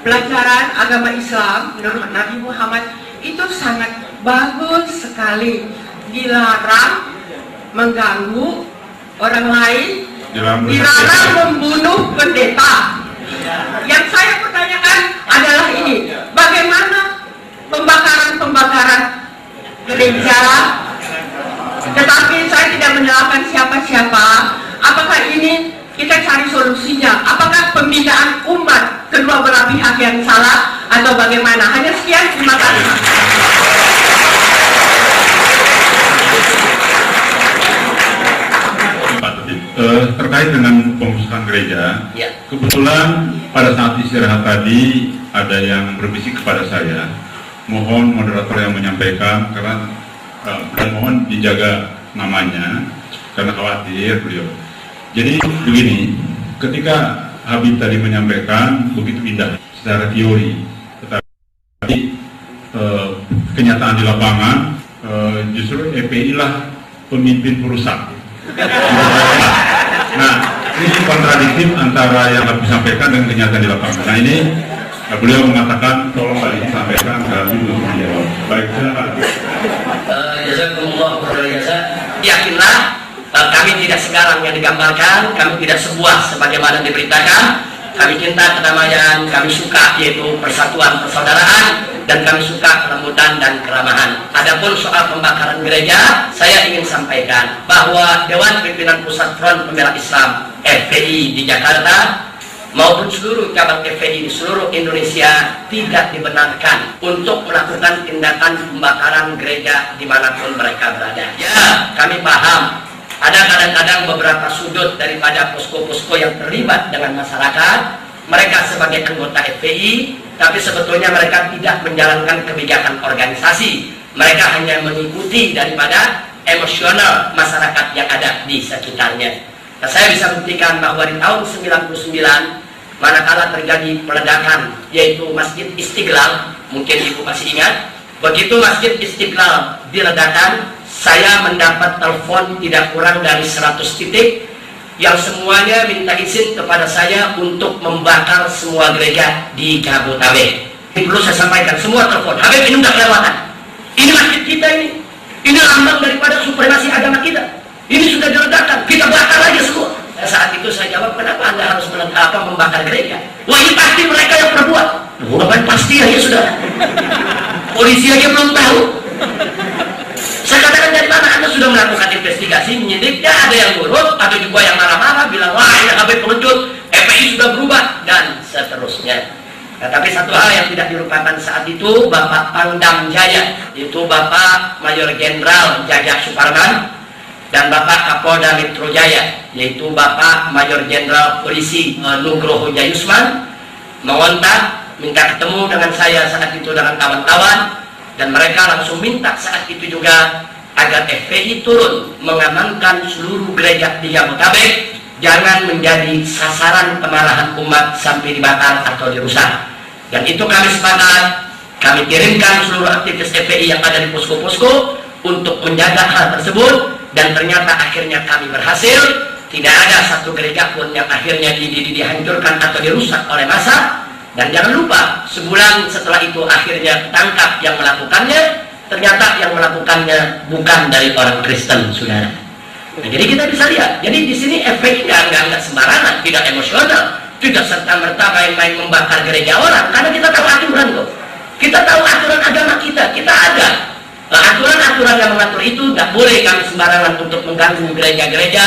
pelajaran agama Islam menurut Nabi Muhammad itu sangat bagus sekali. Dilarang mengganggu orang lain, dilarang membunuh pendeta. Yang saya pertanyakan adalah ini, bagaimana pembakaran gereja, tetapi saya tidak menyalahkan siapa-siapa. Apakah ini kita cari solusinya? Apakah pembinaan umat kedua belah pihak yang salah atau bagaimana? Hanya sekian, terima kasih. Terkait dengan pembusukan gereja, ya. Kebetulan pada saat istirahat tadi ada yang berbisik kepada saya, mohon moderator yang menyampaikan dan mohon dijaga namanya karena khawatir beliau. Jadi begini, ketika Habib tadi menyampaikan begitu indah secara teori, tetapi kenyataan di lapangan justru EPI lah pemimpin perusak. Nah, ini kontradiktif antara yang Habib sampaikan dengan kenyataan di lapangan. Nah ini beliau mengatakan tolong Pak sampaikan ke Habib untuk menjawab. Baik, silakan. Jazakumullah khairan. Yakinlah kami tidak sekarang yang digambarkan, kami tidak sebuah sebagaimana diberitakan. Kami cinta kedamaian, kami suka yaitu persatuan persaudaraan, dan kami suka kelembutan dan keramahan. Adapun soal pembakaran gereja, saya ingin sampaikan bahwa Dewan Pimpinan Pusat Front Pembela Islam FPI di Jakarta maupun seluruh cabang FPI di seluruh Indonesia tidak dibenarkan untuk melakukan tindakan pembakaran gereja dimanapun mereka berada. Ya, kami paham ada kadang-kadang beberapa sudut daripada posko-posko yang terlibat dengan masyarakat, mereka sebagai anggota FPI, tapi sebetulnya mereka tidak menjalankan kebijakan organisasi. Mereka hanya mengikuti daripada emosional masyarakat yang ada di sekitarnya. Nah, saya bisa buktikan bahwa di tahun 99, manakala terjadi peledakan, yaitu Masjid Istiqlal, mungkin Ibu masih ingat, begitu Masjid Istiqlal diledakkan, saya mendapat telepon tidak kurang dari 100 titik yang semuanya minta izin kepada saya untuk membakar semua gereja di Jabodetabek. Ini perlu saya sampaikan, semua telepon, Habib ini udah kelewatan. Ini masjid kita ini lambang daripada supremasi agama kita. Ini sudah diledakkan, kita bakar aja semua. Nah, saat itu saya jawab, kenapa Anda harus membakar gereja? Wah, ini pasti mereka yang perbuat. Bukan pasti ya sudah. Polisi aja belum tahu. Saya katakan, dari mana Anda sudah melakukan investigasi, menyidiknya, ada yang nurut, ada juga yang marah-marah, bilang, wah ini Habib pengecut, FPI sudah berubah, dan seterusnya. Nah, tapi satu hal yang tidak dilupakan saat itu, Bapak Pangdam Jaya, yaitu Bapak Mayor Jenderal Jajak Suparman, dan Bapak Kapolda Metro Jaya, yaitu Bapak Mayor Jenderal Polisi Nugroho Jayusman, mengontak, minta ketemu dengan saya saat itu dengan kawan-kawan, dan mereka langsung minta saat itu juga agar FPI turun mengamankan seluruh gereja di Jabodetabek, jangan menjadi sasaran kemarahan umat sampai dibakar atau dirusak. Dan itu kami sepakat, kami kirimkan seluruh aktivis FPI yang ada di posko-posko untuk menjaga hal tersebut, dan ternyata akhirnya kami berhasil. Tidak ada satu gereja pun yang akhirnya dihancurkan atau dirusak oleh massa. Dan jangan lupa, sebulan setelah itu akhirnya ketangkap yang melakukannya. Ternyata yang melakukannya bukan dari orang Kristen, saudara. Nah, jadi kita bisa lihat. Jadi di sini efeknya nggak sembarangan, tidak emosional, tidak serta merta main-main membakar gereja orang. Karena kita tahu aturan kok. Kita tahu aturan agama kita ada. Nah, aturan-aturan yang mengatur itu nggak boleh kami sembarangan untuk mengganggu gereja-gereja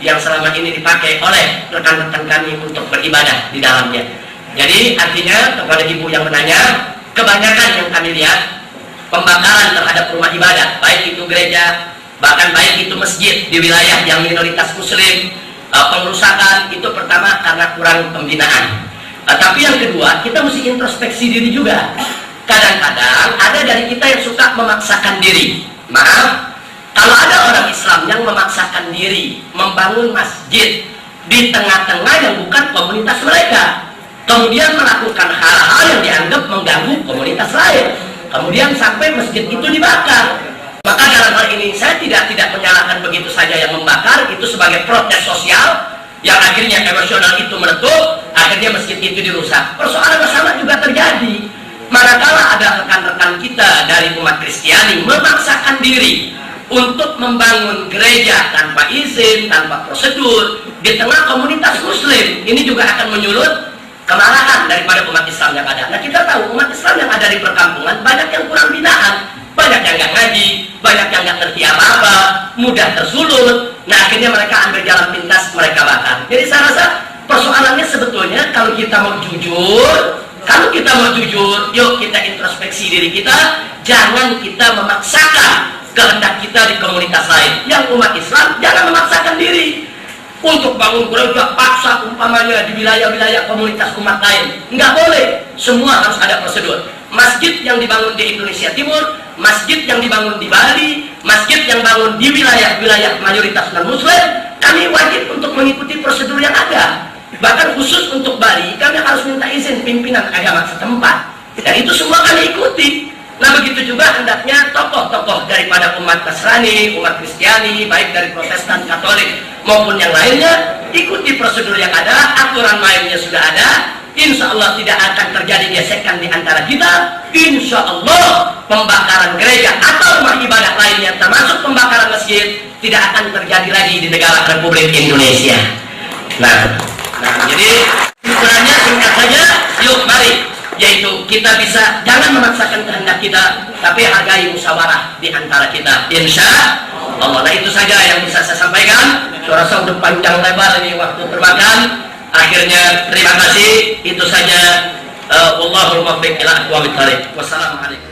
yang selama ini dipakai oleh rekan-rekan kami untuk beribadah di dalamnya. Jadi artinya kepada ibu yang menanya, kebanyakan yang kami lihat pembakaran terhadap rumah ibadah, baik itu gereja, bahkan baik itu masjid di wilayah yang minoritas muslim, pengerusakan itu pertama karena kurang pembinaan. Tapi yang kedua, kita mesti introspeksi diri juga. Kadang-kadang ada dari kita yang suka memaksakan diri. Maaf, kalau ada orang Islam yang memaksakan diri membangun masjid di tengah-tengah yang bukan komunitas mereka, kemudian melakukan hal-hal yang dianggap mengganggu komunitas lain, kemudian sampai masjid itu dibakar, maka dalam hal ini saya tidak menyalahkan begitu saja yang membakar itu sebagai protes sosial yang akhirnya emosional itu meletup, akhirnya masjid itu dirusak. Persoalan sama juga kita dari umat Kristiani memaksakan diri untuk membangun gereja tanpa izin, tanpa prosedur di tengah komunitas Muslim, ini juga akan menyulut kemarahan daripada umat Islam yang ada. Nah, kita tahu umat Islam yang ada di perkampungan banyak yang kurang binaan, banyak yang nggak ngaji, banyak yang nggak ngerti apa-apa, mudah tersulut. Nah, akhirnya mereka ambil jalan pintas, mereka bakar. Jadi saya rasa persoalannya sebetulnya kalau kita mau jujur, yuk kita introspeksi diri kita, jangan kita memaksakan kehendak kita di komunitas lain. Yang umat Islam jangan memaksakan diri untuk bangun gereja paksa umpamanya di wilayah-wilayah komunitas umat lain. Nggak boleh, semua harus ada prosedur. Masjid yang dibangun di Indonesia Timur, masjid yang dibangun di Bali, masjid yang bangun di wilayah-wilayah mayoritas non-Muslim, kami wajib untuk mengikuti prosedur yang ada. Bahkan khusus untuk Bali, kami harus minta izin pimpinan agama setempat. Dan itu semua kami ikuti. Nah, begitu juga hendaknya tokoh-tokoh daripada umat Nasrani, umat Kristiani, baik dari Protestan, Katolik maupun yang lainnya, ikuti prosedur yang ada, aturan mainnya sudah ada. Insya Allah tidak akan terjadi gesekan di antara kita. Insya Allah pembakaran gereja atau rumah ibadah lainnya, termasuk pembakaran masjid, tidak akan terjadi lagi di negara Republik Indonesia. Nah, jadi ukurannya singkat saja, yuk mari, yaitu kita bisa jangan memaksakan kehendak kita, tapi hargai musyawarah di antara kita. Insya Allah. Nah, itu saja yang bisa saya sampaikan. Saya rasa udah panjang lebar ini waktu termakan. Akhirnya terima kasih. Itu saja. Wallahul muwaffiq ila aqwamit thoriq. Wassalamualaikum.